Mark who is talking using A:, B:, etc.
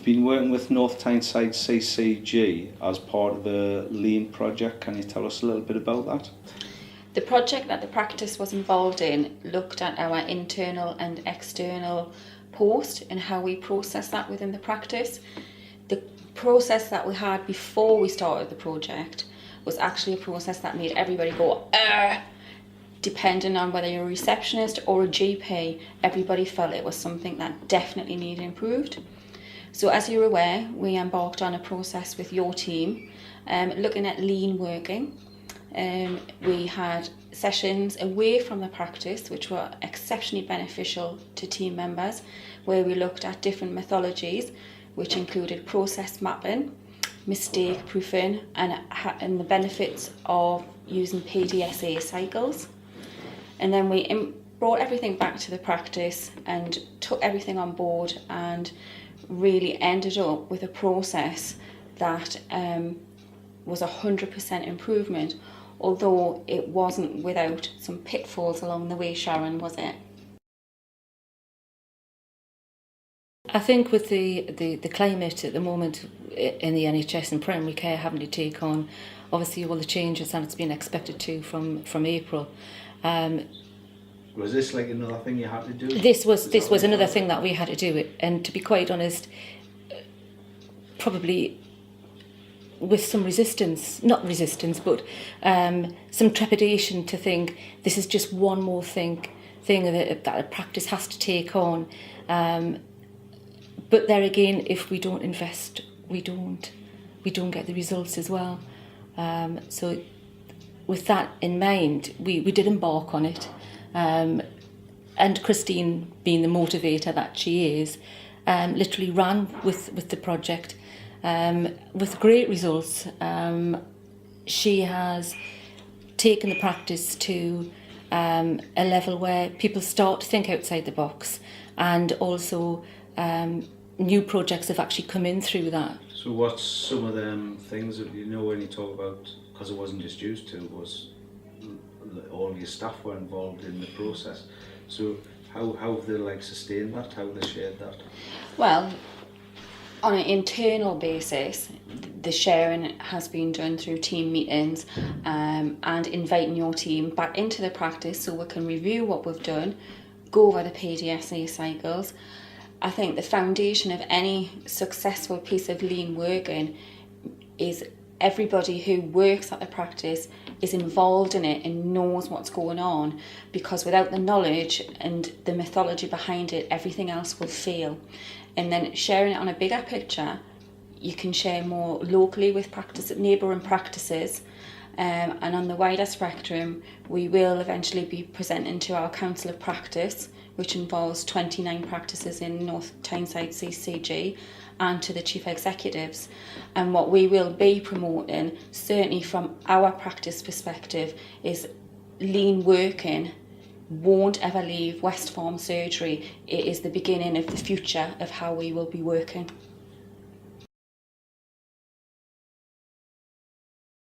A: been working with North Tyneside CCG as part of the Lean project. Can you tell us a little bit about that?
B: The project that the practice was involved in looked at our internal and external post and how we process that within the practice. The process that we had before we started the project was actually a process that made everybody go, depending on whether you're a receptionist or a GP, everybody felt it was something that definitely needed improved. So as you're aware, we embarked on a process with your team looking at lean working. We had sessions away from the practice which were exceptionally beneficial to team members, where we looked at different methodologies which included process mapping, mistake proofing, and the benefits of using PDSA cycles. And then we brought everything back to the practice and took everything on board and really ended up with a process that was 100% improvement, although it wasn't without some pitfalls along the way. Sharon, was it?
C: I think with the climate at the moment in the NHS and primary care having to take on obviously all the changes that it's been expected to from April.
A: Was this like another thing you had to do?
C: This was another thing that we had to do, and to be quite honest, probably with some but some trepidation to think this is just one more thing that a practice has to take on. But there again, if we don't invest, we don't get the results as well. So with that in mind, we did embark on it. And Christine, being the motivator that she is, literally ran with the project with great results. She has taken the practice to a level where people start to think outside the box, and also new projects have actually come in through that.
A: So what's some of them things that you know when you talk about, because it wasn't just used to, was all your staff were involved in the process. So how have they sustained that? How have they shared that?
B: Well, on an internal basis, the sharing has been done through team meetings and inviting your team back into the practice so we can review what we've done, go over the PDSA cycles. I think the foundation of any successful piece of lean working is everybody who works at the practice is involved in it and knows what's going on, because without the knowledge and the methodology behind it, everything else will fail. And then sharing it on a bigger picture, you can share more locally with neighbouring practices, and on the wider spectrum, we will eventually be presenting to our Council of Practice, which involves 29 practices in North Tyneside CCG, and to the chief executives. And what we will be promoting, certainly from our practice perspective, is lean working won't ever leave West Farm Surgery. It is the beginning of the future of how we will be working.